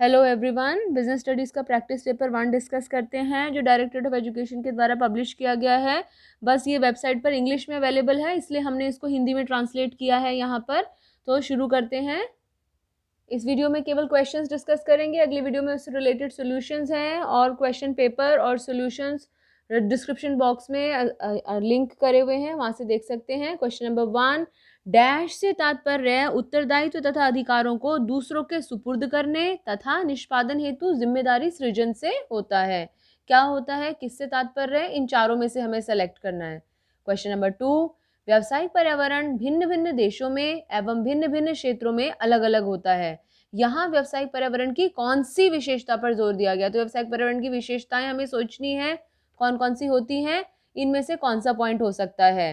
Hello everyone, business studies का practice paper 1 discuss करते हैं जो डायरेक्टरेट ऑफ एजुकेशन के द्वारा पब्लिश किया गया है। बस ये वेबसाइट पर इंग्लिश में अवेलेबल है, इसलिए हमने इसको हिंदी में ट्रांसलेट किया है यहाँ पर। तो शुरू करते हैं। इस वीडियो में केवल क्वेश्चंस डिस्कस करेंगे, अगली वीडियो में उससे रिलेटेड सॉल्यूशंस हैं और क्वेश्चन पेपर और सॉल्यूशंस डिस्क्रिप्शन बॉक्स में लिंक करे हुए हैं, वहाँ से देख सकते हैं। क्वेश्चन नंबर 1, डैश से तात्पर्य उत्तरदायित्व तथा अधिकारों को दूसरों के सुपुर्द करने तथा निष्पादन हेतु जिम्मेदारी सृजन से होता है। क्या होता है, किससे तात्पर्य है, इन चारों में से हमें सेलेक्ट करना है। क्वेश्चन नंबर 2, व्यावसायिक पर्यावरण भिन्न भिन्न देशों में एवं भिन्न भिन्न क्षेत्रों में अलग अलग होता है। यहाँ व्यावसायिक पर्यावरण की कौन सी विशेषता पर जोर दिया गया? तो व्यावसायिक पर्यावरण की विशेषताएं हमें सोचनी है, कौन कौन सी होती हैं, इनमें से कौन सा पॉइंट हो सकता है।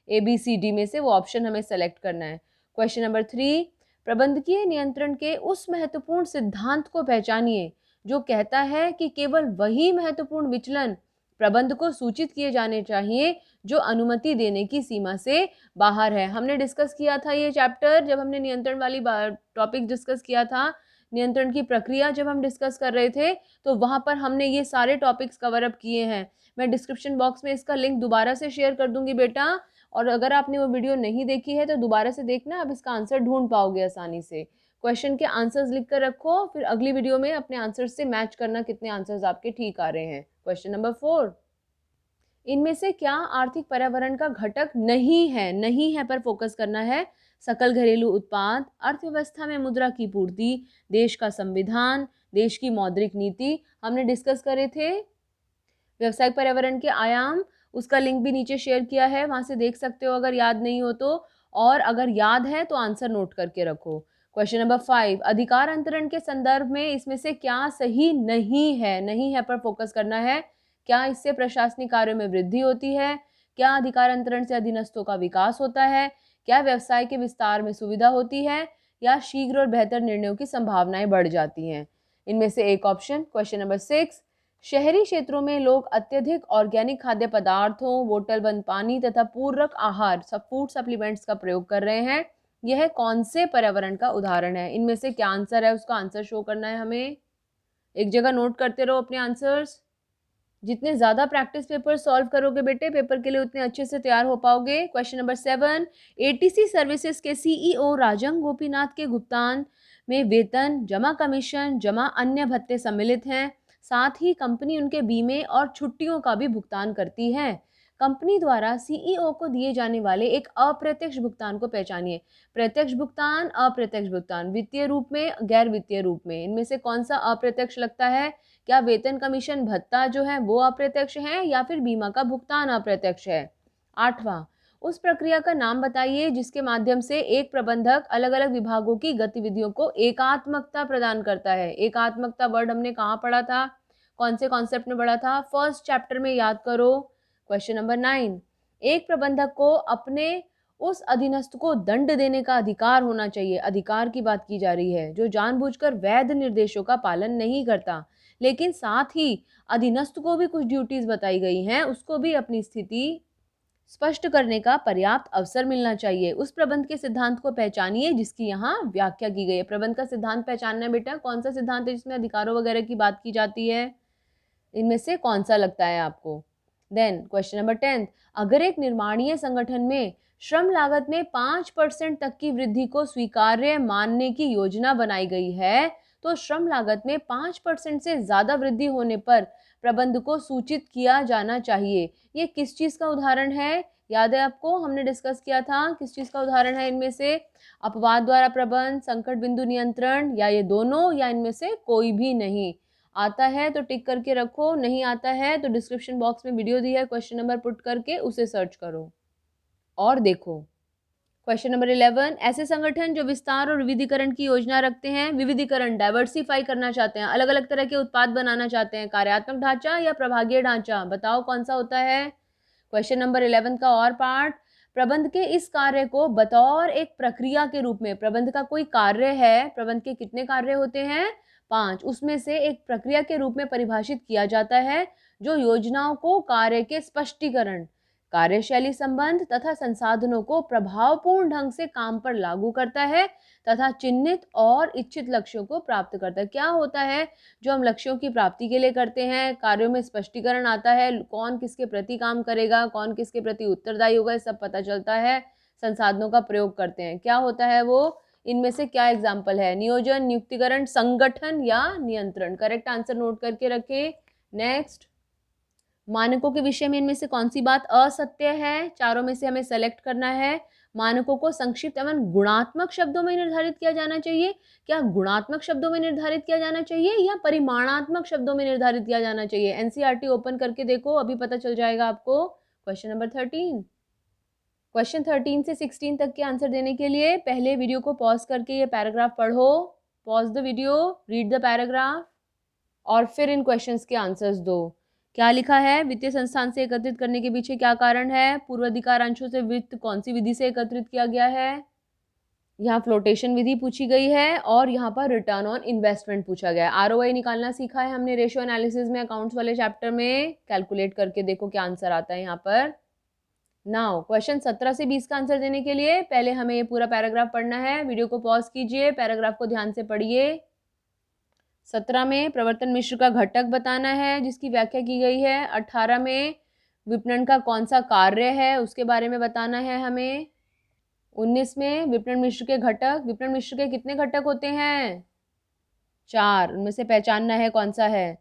ABCD में से वो ऑप्शन हमें सेलेक्ट करना है। क्वेश्चन नंबर 3, प्रबंधकीय नियंत्रण के उस महत्वपूर्ण सिद्धांत को पहचानिए जो कहता है कि केवल वही महत्वपूर्ण विचलन प्रबंध को सूचित किए जाने चाहिए जो अनुमति देने की सीमा से बाहर है। हमने डिस्कस किया था ये चैप्टर जब हमने नियंत्रण वाली टॉपिक डिस्कस किया था, नियंत्रण की प्रक्रिया जब हम डिस्कस कर रहे थे, तो वहाँ पर हमने ये सारे टॉपिक्स कवर अप किए हैं। मैं डिस्क्रिप्शन बॉक्स में इसका लिंक दोबारा से शेयर कर दूंगी बेटा, और अगर आपने वो वीडियो नहीं देखी है तो दोबारा से देखना, आप इसका आंसर ढूंढ पाओगे आसानी से। क्वेश्चन के आंसर्स लिख कर रखो, फिर अगली वीडियो में अपने आंसर्स से मैच करना कितने आंसर्स आपके ठीक आ रहे हैं। क्वेश्चन नंबर 4, इनमें से क्या आर्थिक पर्यावरण का घटक नहीं है? नहीं है पर फोकस करना है। सकल घरेलू उत्पाद, अर्थव्यवस्था में मुद्रा की पूर्ति, देश का संविधान, देश की मौद्रिक नीति, हमने डिस्कस करे थे। व्यवसायिक पर्यावरण के आयाम, उसका लिंक भी नीचे शेयर किया है, वहां से देख सकते हो अगर याद नहीं हो तो, और अगर याद है तो आंसर नोट करके रखो। क्वेश्चन नंबर 5, अधिकार अंतरण के संदर्भ में इसमें से क्या सही नहीं है? नहीं है पर फोकस करना है। क्या इससे प्रशासनिक कार्यों में वृद्धि होती है? क्या अधिकार अंतरण से अधीनस्थों का विकास होता है? क्या व्यवसाय के विस्तार में सुविधा होती है? या शीघ्र और बेहतर निर्णयों की संभावनाएं बढ़ जाती हैं? इनमें से एक ऑप्शन। क्वेश्चन नंबर 6, शहरी क्षेत्रों में लोग अत्यधिक ऑर्गेनिक खाद्य पदार्थों, बोतल बंद पानी तथा पूरक आहार फूड सप्लीमेंट्स का प्रयोग कर रहे हैं। यह कौन से पर्यावरण का उदाहरण है? इनमें से क्या आंसर है, उसका आंसर शो करना है हमें। एक जगह नोट करते रहो अपने आंसर्स। जितने ज़्यादा प्रैक्टिस पेपर सॉल्व करोगे बेटे, पेपर के लिए उतने अच्छे से तैयार हो पाओगे। क्वेश्चन नंबर 7, ATC सर्विसेज के CEO राजन गोपीनाथ के भुगतान में वेतन, जमा कमीशन, जमा अन्य भत्ते सम्मिलित हैं। साथ ही कंपनी उनके बीमे और छुट्टियों का भी भुगतान करती है। कंपनी द्वारा CEO को दिए जाने वाले एक अप्रत्यक्ष भुगतान को पहचानिए। प्रत्यक्ष भुगतान, अप्रत्यक्ष भुगतान, वित्तीय रूप में, गैर वित्तीय रूप में, इनमें से कौन सा अप्रत्यक्ष लगता है? क्या वेतन, कमीशन, भत्ता जो है वो अप्रत्यक्ष है या फिर बीमा का भुगतान अप्रत्यक्ष है? 8वां, उस प्रक्रिया का नाम बताइए जिसके माध्यम से एक प्रबंधक अलग अलग विभागों की गतिविधियों को एकात्मकता प्रदान करता है। एकात्मकता वर्ड हमने कहाँ पढ़ा था, कौन से कॉन्सेप्ट में पढ़ा था? फर्स्ट चैप्टर में, याद करो। क्वेश्चन नंबर 9, एक प्रबंधक को अपने उस अधीनस्थ को दंड देने का अधिकार होना चाहिए। अधिकार की बात की जा रही है, जो जानबूझकर वैध निर्देशों का पालन नहीं करता, लेकिन साथ ही अधीनस्थ को भी कुछ ड्यूटीज बताई गई हैं, उसको भी अपनी स्थिति स्पष्ट करने का पर्याप्त अवसर मिलना चाहिए। उस प्रबंध के सिद्धांत को पहचानिए जिसकी यहाँ व्याख्या की गई है। प्रबंध का सिद्धांत पहचानना है बेटा, कौन सा सिद्धांत है जिसमें अधिकारों वगैरह की बात की जाती है? इनमें से कौन सा लगता है आपको? देन क्वेश्चन नंबर 10, अगर एक निर्माणीय संगठन में श्रम लागत में 5% तक की वृद्धि को स्वीकार्य मानने की योजना बनाई गई है, तो श्रम लागत में 5% से ज्यादा वृद्धि होने पर प्रबंध को सूचित किया जाना चाहिए। ये किस चीज का उदाहरण है? याद है आपको, हमने डिस्कस किया था किस चीज का उदाहरण है इनमें से? अपवाद द्वारा प्रबंध, संकट बिंदु नियंत्रण, या ये दोनों, या इनमें से कोई भी नहीं? आता है तो टिक करके रखो, नहीं आता है तो डिस्क्रिप्शन बॉक्स में वीडियो दी है, क्वेश्चन नंबर पुट करके उसे सर्च करो और देखो। क्वेश्चन नंबर 11, ऐसे संगठन जो विस्तार और विविधीकरण की योजना रखते हैं, विविधीकरण डाइवर्सिफाई करना चाहते हैं, अलग अलग तरह के उत्पाद बनाना चाहते हैं, कार्यात्मक ढांचा या प्रभागीय ढांचा, बताओ कौन सा होता है? क्वेश्चन नंबर 11 का और पार्ट, प्रबंध के इस कार्य को बतौर एक प्रक्रिया के रूप में, प्रबंध का कोई कार्य है, प्रबंध के कितने कार्य होते हैं? 5, उसमें से एक प्रक्रिया के रूप में परिभाषित किया जाता है जो योजनाओं को कार्य के स्पष्टीकरण, कार्यशैली संबंध तथा संसाधनों को प्रभावपूर्ण ढंग से काम पर लागू करता है तथा चिन्हित और इच्छित लक्ष्यों को प्राप्त करता है। क्या होता है जो हम लक्ष्यों की प्राप्ति के लिए करते हैं, कार्यों में स्पष्टीकरण आता है, कौन किसके प्रति काम करेगा, कौन किसके प्रति उत्तरदायी होगा, ये सब पता चलता है, संसाधनों का प्रयोग करते हैं। क्या होता है वो, इनमें से क्या एग्जाम्पल है, नियोजन, नियुक्तिकरण, संगठन या नियंत्रण। करेक्ट आंसर नोट करके रखें। नेक्स्ट, मानकों के विषय में इनमें से कौन सी बात असत्य है, चारों में से हमें सेलेक्ट करना है। मानकों को संक्षिप्त एवं गुणात्मक शब्दों में निर्धारित किया जाना चाहिए। क्या गुणात्मक शब्दों में निर्धारित किया जाना चाहिए या परिमाणात्मक शब्दों में निर्धारित किया जाना चाहिए? एनसीईआरटी ओपन करके देखो, अभी पता चल जाएगा आपको। Question number 13। क्वेश्चन 13 से 16 तक के आंसर देने के लिए पहले वीडियो को पॉज करके ये पैराग्राफ पढ़ो। Pause the video, read the paragraph और फिर इन क्वेश्चंस के आंसर्स दो। क्या लिखा है, वित्तीय संस्थान से एकत्रित करने के पीछे क्या कारण है, पूर्वाधिकार अंशों से वित्त कौन सी विधि से एकत्रित किया गया है, यहाँ फ्लोटेशन विधि पूछी गई है और यहाँ पर रिटर्न ऑन इन्वेस्टमेंट पूछा गया है। आरओआई निकालना सीखा है हमने रेशियो एनालिसिस में, अकाउंट्स वाले चैप्टर में। कैलकुलेट करके देखो क्या आंसर आता है यहाँ पर। नाउ क्वेश्चन 17 से 20 का आंसर देने के लिए पहले हमें ये पूरा पैराग्राफ पढ़ना है। वीडियो को पॉज कीजिए, पैराग्राफ को ध्यान से पढ़िए। 17 में प्रवर्तन मिश्र का घटक बताना है जिसकी व्याख्या की गई है। 18 में विपणन का कौन सा कार्य है उसके बारे में बताना है हमें। 19 में विपणन मिश्र के घटक, विपणन मिश्र के कितने घटक होते हैं, 4, उनमें से पहचानना है कौन सा है।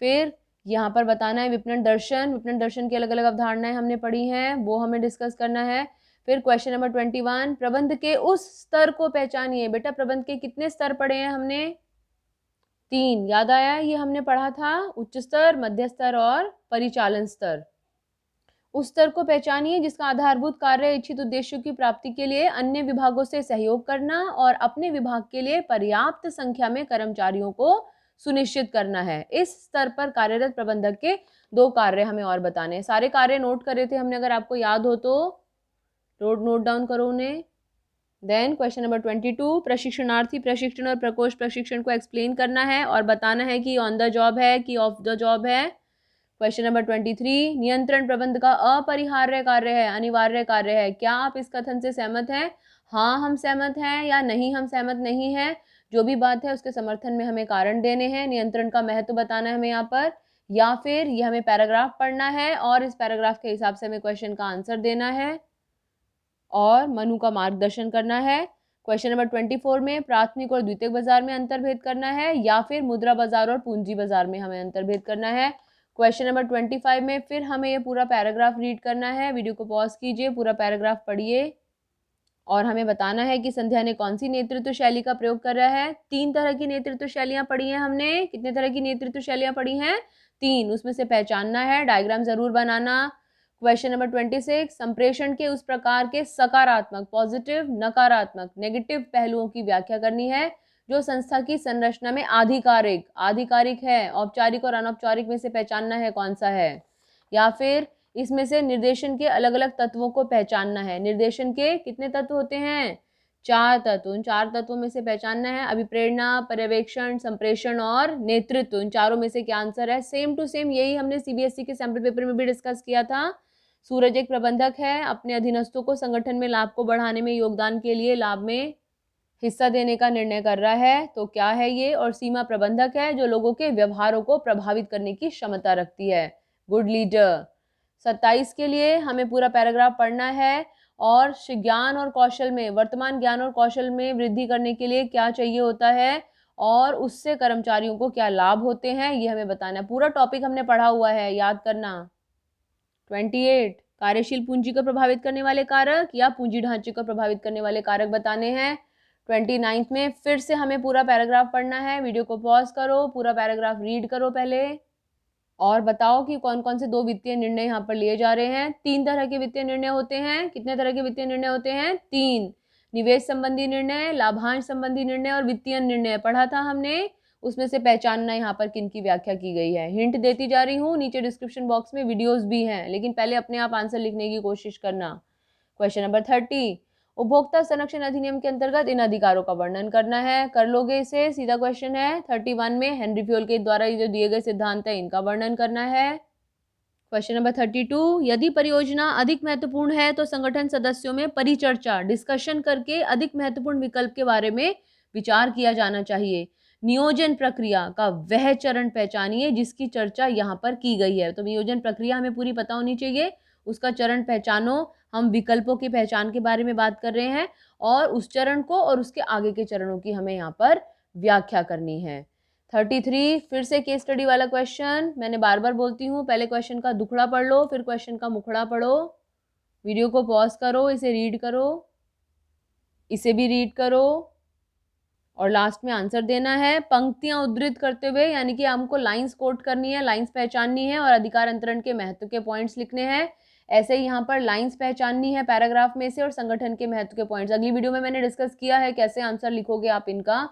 फिर यहाँ पर बताना है विपणन दर्शन, विपणन दर्शन की अलग अलग अवधारणाएं हमने पढ़ी हैं, वो हमें डिस्कस करना है। फिर क्वेश्चन नंबर 21, प्रबंध के उस स्तर को पहचानिए। बेटा प्रबंध के कितने स्तर पढ़े हैं हमने, 3, याद आया, ये हमने पढ़ा था, उच्च स्तर, मध्य स्तर और परिचालन स्तर। उस स्तर को पहचानिए जिसका आधारभूत कार्य इच्छित उद्देश्यों की प्राप्ति के लिए अन्य विभागों से सहयोग करना और अपने विभाग के लिए पर्याप्त संख्या में कर्मचारियों को सुनिश्चित करना है। इस स्तर पर कार्यरत प्रबंधक के 2 कार्य हमें और बताने हैं। सारे कार्य नोट करे थे हमने, अगर आपको याद हो तो नोट डाउन करो उन्हें। देन क्वेश्चन नंबर 22, प्रशिक्षणार्थी प्रशिक्षण और प्रकोष्ठ प्रशिक्षण को एक्सप्लेन करना है और बताना है कि ऑन द जॉब है कि ऑफ द जॉब है। क्वेश्चन नंबर 23, नियंत्रण प्रबंध का अपरिहार्य कार्य है, अनिवार्य कार्य है। क्या आप इस कथन से सहमत हैं? हाँ हम सहमत हैं या नहीं हम सहमत नहीं हैं। जो भी बात है उसके समर्थन में हमें कारण देने हैं। नियंत्रण का महत्व बताना है हमें यहाँ पर, या फिर ये हमें पैराग्राफ पढ़ना है और इस पैराग्राफ के हिसाब से हमें क्वेश्चन का आंसर देना है और मनु का मार्गदर्शन करना है। क्वेश्चन नंबर 24 में प्राथमिक और द्वितीयक बाजार में अंतर्भेद करना है या फिर मुद्रा बाजार और पूंजी बाजार में हमें अंतर्भेद करना है। क्वेश्चन नंबर 25 में फिर हमें ये पूरा पैराग्राफ रीड करना है। वीडियो को पॉज कीजिए, पूरा पैराग्राफ पढ़िए और हमें बताना है कि संध्या ने कौन सी नेतृत्व शैली का प्रयोग कर रहा है। 3 तरह की नेतृत्व शैलियाँ पढ़ी हैं हमने। कितने तरह की नेतृत्व शैलियाँ पढ़ी हैं, 3, उसमें से पहचानना है, डायग्राम जरूर बनाना। क्वेश्चन नंबर 26, संप्रेषण के उस प्रकार के सकारात्मक, पॉजिटिव, नकारात्मक, नेगेटिव पहलुओं की व्याख्या करनी है जो संस्था की संरचना में आधिकारिक है। औपचारिक और अनौपचारिक में से पहचानना है कौन सा है, या फिर इसमें से निर्देशन के अलग अलग तत्वों को पहचानना है। निर्देशन के कितने तत्व होते हैं, 4 तत्व। उन 4 तत्वों में से पहचानना है अभिप्रेरणा, पर्यवेक्षण, संप्रेषण और नेतृत्व। इन चारों में से क्या आंसर है। सेम टू सेम यही हमने सीबीएसई के सैम्पल पेपर में भी डिस्कस किया था। सूरज एक प्रबंधक है, अपने अधीनस्थों को संगठन में लाभ को बढ़ाने में योगदान के लिए लाभ में हिस्सा देने का निर्णय कर रहा है, तो क्या है ये। और सीमा प्रबंधक है जो लोगों के व्यवहारों को प्रभावित करने की क्षमता रखती है, गुड लीडर। 27 के लिए हमें पूरा पैराग्राफ पढ़ना है और ज्ञान और कौशल में, वर्तमान ज्ञान और कौशल में वृद्धि करने के लिए क्या चाहिए होता है और उससे कर्मचारियों को क्या लाभ होते हैं, ये हमें बताना है। पूरा टॉपिक हमने पढ़ा हुआ है, याद करना। 28, कार्यशील पूंजी को प्रभावित करने वाले कारक या पूंजी ढांचे को प्रभावित करने वाले कारक बताने हैं। 29 में फिर से हमें पूरा पैराग्राफ पढ़ना है। वीडियो को पॉज करो, पूरा पैराग्राफ रीड करो पहले और बताओ कि कौन कौन से 2 वित्तीय निर्णय यहाँ पर लिए जा रहे हैं। 3 तरह के वित्तीय निर्णय होते हैं। कितने तरह के वित्तीय निर्णय होते हैं, 3, निवेश संबंधी निर्णय, लाभांश संबंधी निर्णय और वित्तीय निर्णय पढ़ा था हमने। उसमें से पहचानना यहाँ पर किन की व्याख्या की गई है। हिंट देती जा रही हूँ, नीचे डिस्क्रिप्शन बॉक्स में वीडियोस भी हैं, लेकिन पहले अपने आप आंसर लिखने की कोशिश करना। क्वेश्चन नंबर 30, उपभोक्ता संरक्षण अधिनियम के अंतर्गत इन अधिकारों का वर्णन करना है। कर लोगे इसे, सीधा क्वेश्चन है। 31 में हेनरी फ्योल के द्वारा जो दिए गए सिद्धांत है इनका वर्णन करना है। क्वेश्चन नंबर 32, यदि परियोजना अधिक महत्वपूर्ण है तो संगठन सदस्यों में परिचर्चा डिस्कशन करके अधिक महत्वपूर्ण विकल्प के बारे में विचार किया जाना चाहिए। नियोजन प्रक्रिया का वह चरण पहचानिए जिसकी चर्चा यहाँ पर की गई है। तो नियोजन प्रक्रिया हमें पूरी पता होनी चाहिए, उसका चरण पहचानो। हम विकल्पों की पहचान के बारे में बात कर रहे हैं और उस चरण को और उसके आगे के चरणों की हमें यहाँ पर व्याख्या करनी है। 33 फिर से केस स्टडी वाला क्वेश्चन, मैंने बार बार बोलती हूँ, पहले क्वेश्चन का दुखड़ा पढ़ लो, फिर क्वेश्चन का मुखड़ा पढ़ो, वीडियो को पॉज करो, इसे रीड करो, इसे भी रीड करो और लास्ट में आंसर देना है पंक्तियां उद्धृत करते हुए, यानी कि हमको लाइंस कोट करनी है, लाइंस पहचाननी है और अधिकार अंतरण के महत्व के पॉइंट्स लिखने हैं। ऐसे ही यहाँ पर लाइंस पहचाननी है पैराग्राफ में से और संगठन के महत्व के पॉइंट्स अगली वीडियो में मैंने डिस्कस किया है कैसे आंसर लिखोगे आप इनका।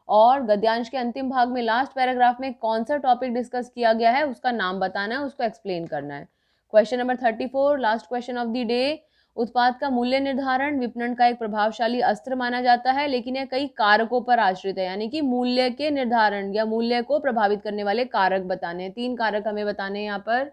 और गद्यांश के अंतिम भाग में लास्ट पैराग्राफ में कौन सा टॉपिक डिस्कस किया गया है उसका नाम बताना है, उसको एक्सप्लेन करना है। Question number 34 last question of the day, उत्पाद का मूल्य निर्धारण विपणन का एक प्रभावशाली अस्त्र माना जाता है, लेकिन यह कई कारकों पर आश्रित है, यानी कि मूल्य के निर्धारण या मूल्य को प्रभावित करने वाले कारक बताने हैं। 3 कारक हमें बताने हैं यहाँ पर।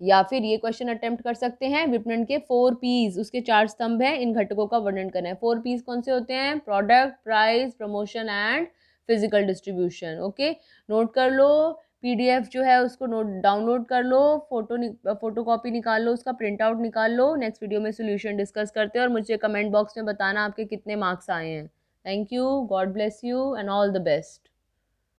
या फिर ये क्वेश्चन अटेम्प्ट कर सकते हैं, विपणन के 4 P's, उसके 4 स्तंभ हैं, इन घटकों का वर्णन करना है। 4 P's कौन से होते हैं? Product, price, promotion and physical distribution. Okay, note कर लो, पीडीएफ जो है उसको नोट डाउनलोड कर लो, फोटो कॉपी निकाल लो, उसका प्रिंट आउट निकाल लो। नेक्स्ट वीडियो में सोल्यूशन डिस्कस करते हैं और मुझे कमेंट बॉक्स में बताना आपके कितने मार्क्स आए हैं। Thank you, God bless you and all the best.